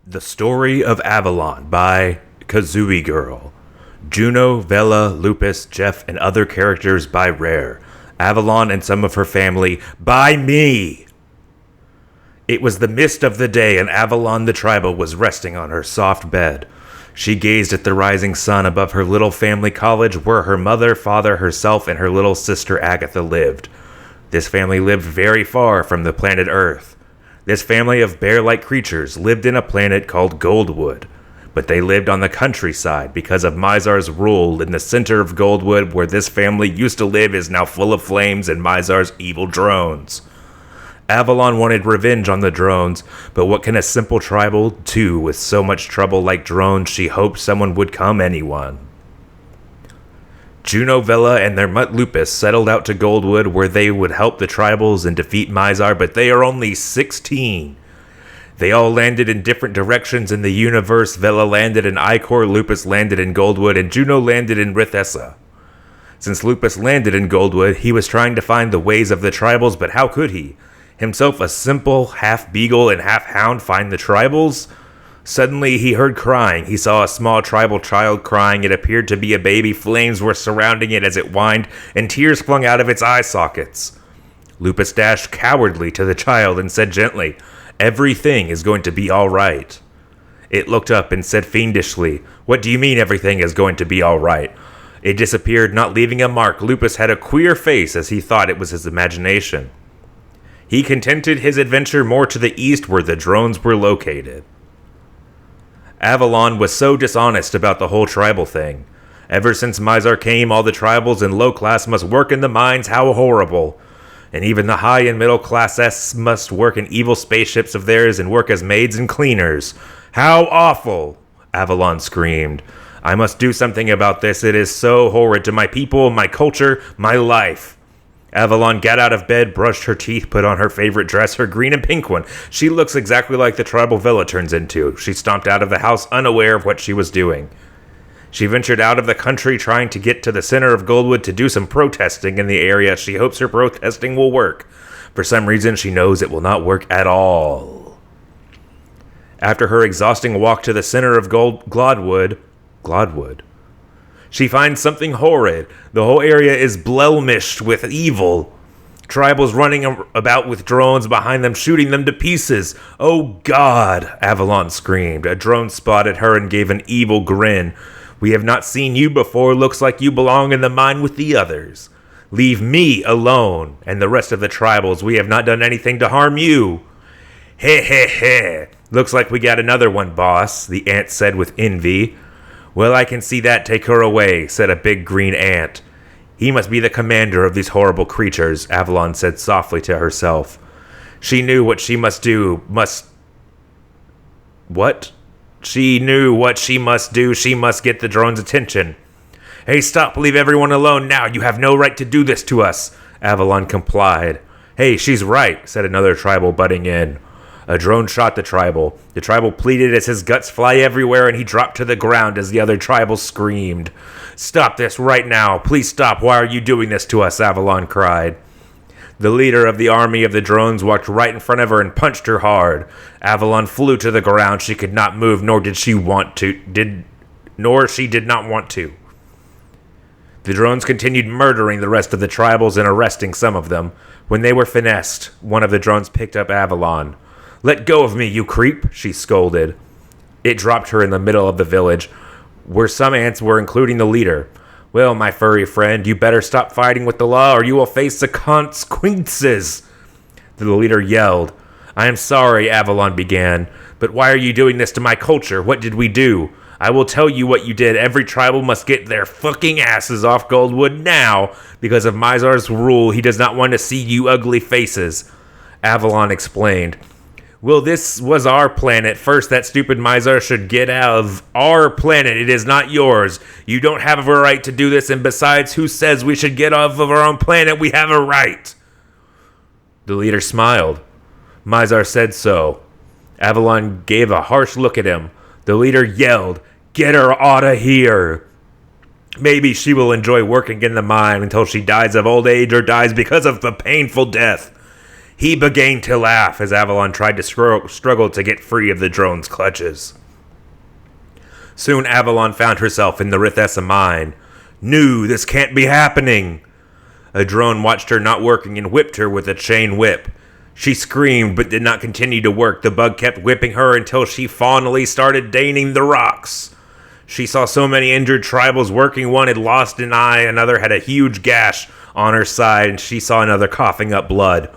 The Story of Avalon by Kazooie Girl. Juno, Vela, Lupus, Jeff, and other characters by Rare. Avalon and some of her family by me. It was the mist of the day, and Avalon the Tribal was resting on her soft bed. She gazed at the rising sun above her little family cottage where her mother, father, herself, and her little sister Agatha lived. This family lived very far from the planet Earth. This family of bear-like creatures lived in a planet called Goldwood, but they lived on the countryside because of Mizar's rule. In the center of Goldwood, where this family used to live, is now full of flames and Mizar's evil drones. Avalon wanted revenge on the drones, but what can a simple tribal do with so much trouble like drones? She hoped someone would come, anyone. Juno, Vela, and their mutt Lupus settled out to Goldwood where they would help the tribals and defeat Mizar, but they are only 16. They all landed in different directions in the universe. Vela landed in Icor, Lupus landed in Goldwood, and Juno landed in Rithessa. Since Lupus landed in Goldwood, he was trying to find the ways of the tribals, but how could he? Himself a simple half-beagle and half-hound find the tribals? Suddenly, he heard crying. He saw a small tribal child crying. It appeared to be a baby. Flames were surrounding it as it whined, and tears flung out of its eye sockets. Lupus dashed cowardly to the child and said gently, "Everything is going to be all right." It looked up and said fiendishly, "What do you mean everything is going to be all right?" It disappeared, not leaving a mark. Lupus had a queer face as he thought it was his imagination. He continued his adventure more to the east where the drones were located. Avalon was so dishonest about the whole tribal thing. Ever since Mizar came, all the tribals and low class must work in the mines. How horrible. And even the high and middle class must work in evil spaceships of theirs and work as maids and cleaners. How awful, Avalon screamed. I must do something about this. It is so horrid to my people, my culture, my life. Avalon got out of bed, brushed her teeth, put on her favorite dress, her green and pink one. She looks exactly like the tribal Vela turns into. She stomped out of the house, unaware of what she was doing. She ventured out of the country, trying to get to the center of Goldwood to do some protesting in the area. She hopes her protesting will work. For some reason, she knows it will not work at all. After her exhausting walk to the center of Glodwood, she finds something horrid. The whole area is blemished with evil. Tribals running about with drones behind them, shooting them to pieces. Oh God, Avalon screamed. A drone spotted her and gave an evil grin. We have not seen you before. Looks like you belong in the mine with the others. Leave me alone and the rest of the tribals. We have not done anything to harm you. Heh heh heh. Looks like we got another one, boss, the ant said with envy. Well, I can see that. Take her away, said a big green ant. He must be the commander of these horrible creatures, Avalon said softly to herself. She knew what she must do. What? She knew what she must do. She must get the drone's attention. Hey, stop. Leave everyone alone now. You have no right to do this to us. Avalon complied. Hey, she's right, said another tribal butting in. A drone shot the tribal. The tribal pleaded as his guts fly everywhere, and he dropped to the ground as the other tribal screamed. Stop this right now. Please stop. Why are you doing this to us? Avalon cried. The leader of the army of the drones walked right in front of her and punched her hard. Avalon flew to the ground. She could not move, nor did she want to. She did not want to. The drones continued murdering the rest of the tribals and arresting some of them. When they were finessed, one of the drones picked up Avalon. Let go of me, you creep, she scolded. It dropped her in the middle of the village, where some ants were, including the leader. Well, my furry friend, you better stop fighting with the law or you will face the consequences. The leader yelled. I am sorry, Avalon began, but why are you doing this to my culture? What did we do? I will tell you what you did. Every tribal must get their fucking asses off Goldwood now. Because of Mizar's rule, he does not want to see you ugly faces. Avalon explained. Well, this was our planet. First, that stupid Mizar should get out of our planet. It is not yours. You don't have a right to do this, and besides, who says we should get off of our own planet? We have a right. The leader smiled. Mizar said so. Avalon gave a harsh look at him. The leader yelled, Get her outta here. Maybe she will enjoy working in the mine until she dies of old age or dies because of a painful death. He began to laugh as Avalon tried to struggle to get free of the drone's clutches. Soon Avalon found herself in the Rithessa mine. "No, this can't be happening." A drone watched her not working and whipped her with a chain whip. She screamed but did not continue to work. The bug kept whipping her until she finally started deigning the rocks. She saw so many injured tribals working. One had lost an eye, another had a huge gash on her side, and she saw another coughing up blood.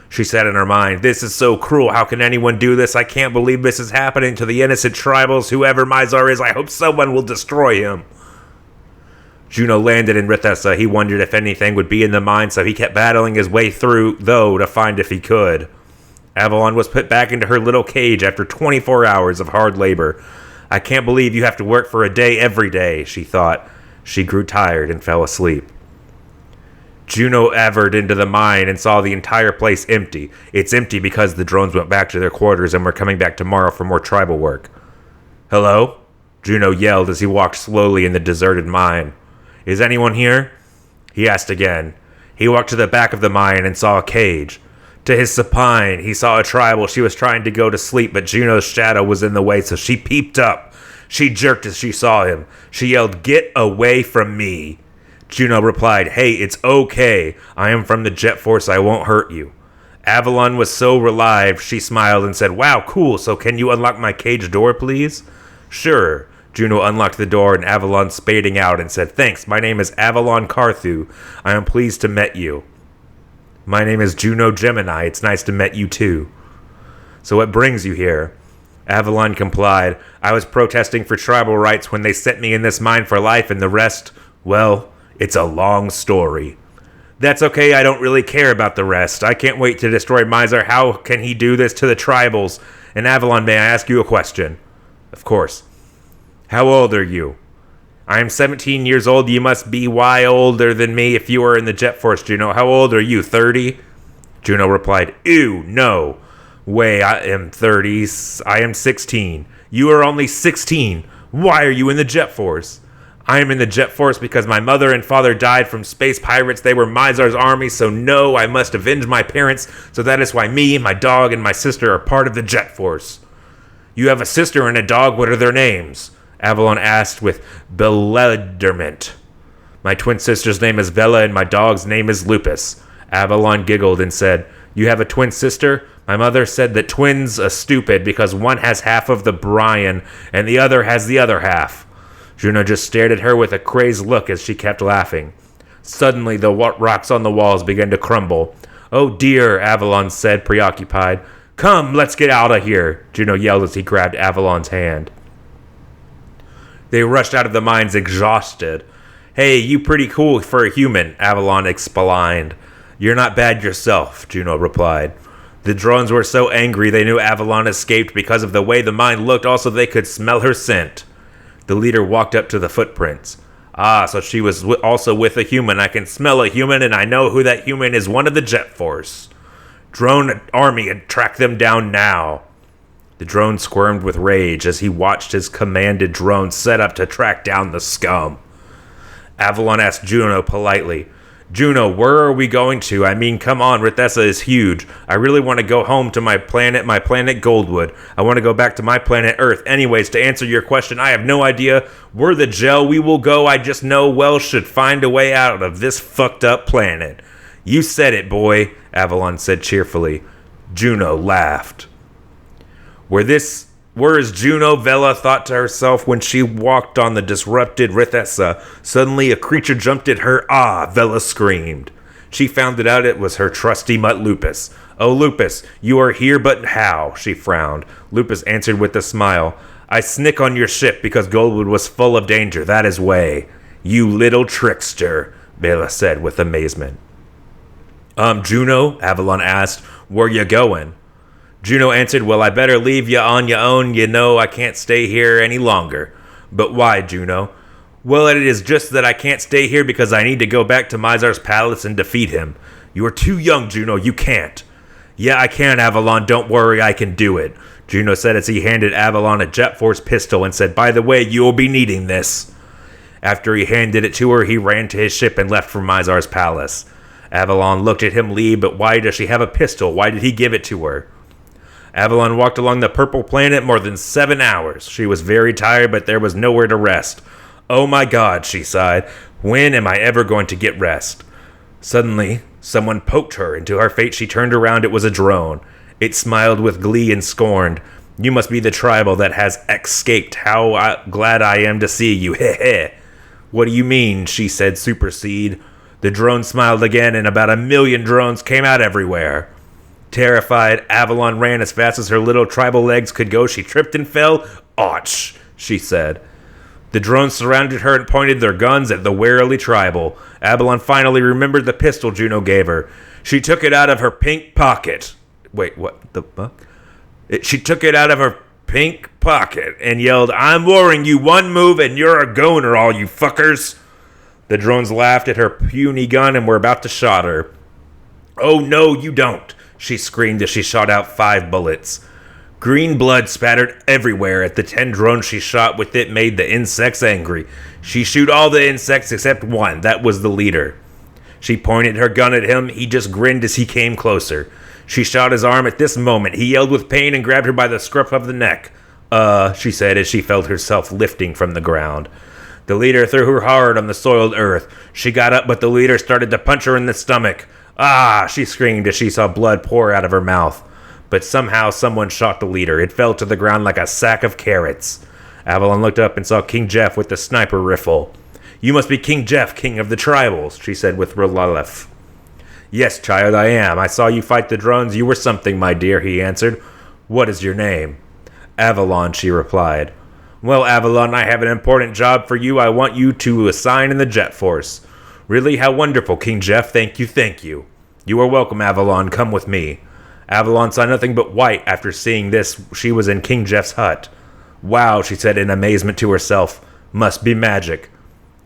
She said in her mind, "This is so cruel. How can anyone do this? I can't believe this is happening to the innocent tribals. Whoever Mizar is, I hope someone will destroy him." Juno landed in Rithessa. He wondered if anything would be in the mine, so he kept battling his way through, though, to find if he could. Avalon was put back into her little cage after 24 hours of hard labor. "I can't believe you have to work for a day every day," she thought. She grew tired and fell asleep. Juno entered into the mine and saw the entire place empty. It's empty because the drones went back to their quarters and were coming back tomorrow for more tribal work. "Hello?" Juno yelled as he walked slowly in the deserted mine. "Is anyone here?" he asked again. He walked to the back of the mine and saw a cage. To his supine, he saw a tribal. She was trying to go to sleep, but Juno's shadow was in the way, so she peeped up. She jerked as she saw him. She yelled, "Get away from me!" Juno replied, "Hey, it's okay. I am from the Jet Force. I won't hurt you." Avalon was so relieved, she smiled and said, "Wow, cool. So can you unlock my cage door, please?" "Sure." Juno unlocked the door and Avalon spading out and said, "Thanks, my name is Avalon Carthu. I am pleased to meet you." "My name is Juno Gemini. It's nice to meet you too." "So what brings you here?" Avalon complied. "I was protesting for tribal rights when they sent me in this mine for life, and the rest, well, it's a long story." "That's okay, I don't really care about the rest. I can't wait to destroy Mizar. How can he do this to the tribals? And Avalon, may I ask you a question?" "Of course." "How old are you?" "I am 17 years old. You must be way older than me if you are in the Jet Force, Juno. How old are you, 30? Juno replied, "Ew, no. Way, I am 30. I am 16. You are only 16. Why are you in the Jet Force?" "I am in the Jet Force because my mother and father died from space pirates. They were Mizar's army, so no, I must avenge my parents. So that is why me, my dog, and my sister are part of the Jet Force." "You have a sister and a dog. What are their names?" Avalon asked with bewilderment. "My twin sister's name is Vela and my dog's name is Lupus." Avalon giggled and said, "You have a twin sister? My mother said that twins are stupid because one has half of the Brian and the other has the other half." Juno just stared at her with a crazed look as she kept laughing. Suddenly, the rocks on the walls began to crumble. "Oh dear," Avalon said, preoccupied. "Come, let's get out of here," Juno yelled as he grabbed Avalon's hand. They rushed out of the mines exhausted. "Hey, you pretty cool for a human," Avalon explained. "You're not bad yourself," Juno replied. The drones were so angry they knew Avalon escaped because of the way the mine looked. Also, they could smell her scent. The leader walked up to the footprints. "Ah, so she was also with a human. I can smell a human, and I know who that human is. One of the Jet Force. Drone army and track them down now." The drone squirmed with rage as he watched his commanded drone set up to track down the scum. Avalon asked Juno politely, "Juno, where are we going to? I mean, come on, Rithessa is huge. I really want to go home to my planet Goldwood. I want to go back to my planet Earth. Anyways, to answer your question, I have no idea where the gel we will go. I just know Wells should find a way out of this fucked up planet." "You said it, boy," Avalon said cheerfully. Juno laughed. Where is Juno? Vela thought to herself when she walked on the disrupted Rithessa. Suddenly a creature jumped at her. "Ah!" Vela screamed. She found out it was her trusty mutt Lupus. "Oh, Lupus, you are here, but how?" she frowned. Lupus answered with a smile. "I snick on your ship because Goldwood was full of danger. That is way." "You little trickster," Vela said with amazement. Juno?" Avalon asked. "Where you going?" Juno answered, "Well, I better leave ya on ya own. You know I can't stay here any longer." "But why, Juno?" "Well, it is just that I can't stay here because I need to go back to Mizar's palace and defeat him." "You are too young, Juno. You can't." "Yeah, I can, Avalon. Don't worry, I can do it," Juno said as he handed Avalon a Jet Force pistol and said, "By the way, you will be needing this." After he handed it to her, he ran to his ship and left for Mizar's palace. Avalon looked at him leave, but why does she have a pistol? Why did he give it to her? Avalon walked along the purple planet more than 7 hours. She was very tired, but there was nowhere to rest. Oh my God, she sighed. When am I ever going to get rest? Suddenly, someone poked her. And to her fate, she turned around. It was a drone. It smiled with glee and scorned. You must be the tribal that has escaped. How glad I am to see you. Heh heh. What do you mean? She said, supersede. The drone smiled again, and about 1,000,000 drones came out everywhere. Terrified, Avalon ran as fast as her little tribal legs could go. She tripped and fell. Ouch, she said. The drones surrounded her and pointed their guns at the warily tribal. Avalon finally remembered the pistol Juno gave her. She took it out of her pink pocket. Wait, what the fuck? She took it out of her pink pocket and yelled, I'm warning you, one move and you're a goner, all you fuckers. The drones laughed at her puny gun and were about to shot her. Oh no, you don't, she screamed as she shot out 5 bullets. Green blood spattered everywhere at the 10 drones she shot with. It made the insects angry. She shoot all the insects except one. That was the leader. She pointed her gun at him. He just grinned as he came closer. She shot his arm at this moment. He yelled with pain and grabbed her by the scruff of the neck. She said as she felt herself lifting from the ground. The leader threw her hard on the soiled earth. She got up, but the leader started to punch her in the stomach. Ah, she screamed as she saw blood pour out of her mouth. But somehow someone shot the leader. It fell to the ground like a sack of carrots. Avalon looked up and saw King Jeff with the sniper rifle. You must be King Jeff, king of the tribals, she said with relief. Yes, child, I am. I saw you fight the drones. You were something, my dear, he answered. What is your name? Avalon, she replied. Well, Avalon, I have an important job for you. I want you to assign in the jet force. Really? How wonderful, King Jeff. Thank you, thank you. You are welcome, Avalon. Come with me. Avalon saw nothing but white after seeing this. She was in King Jeff's hut. Wow, she said in amazement to herself. Must be magic.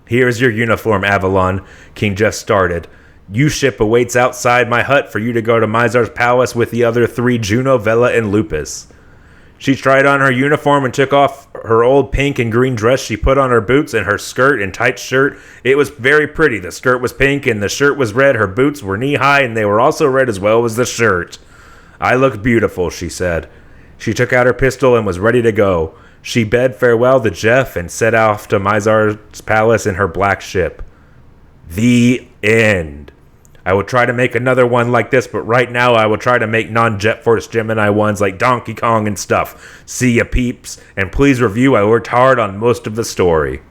Here is your uniform, Avalon. King Jeff started. Your ship awaits outside my hut for you to go to Mizar's palace with the other 3, Juno, Vela, and Lupus. She tried on her uniform and took off her old pink and green dress. She put on her boots and her skirt and tight shirt. It was very pretty. The skirt was pink and the shirt was red. Her boots were knee-high and they were also red as well as the shirt. I look beautiful, she said. She took out her pistol and was ready to go. She bade farewell to Jeff and set off to Mizar's palace in her black ship. The end. I will try to make another one like this, but right now I will try to make non-Jet Force Gemini ones like Donkey Kong and stuff. See ya, peeps, and please review. I worked hard on most of the story.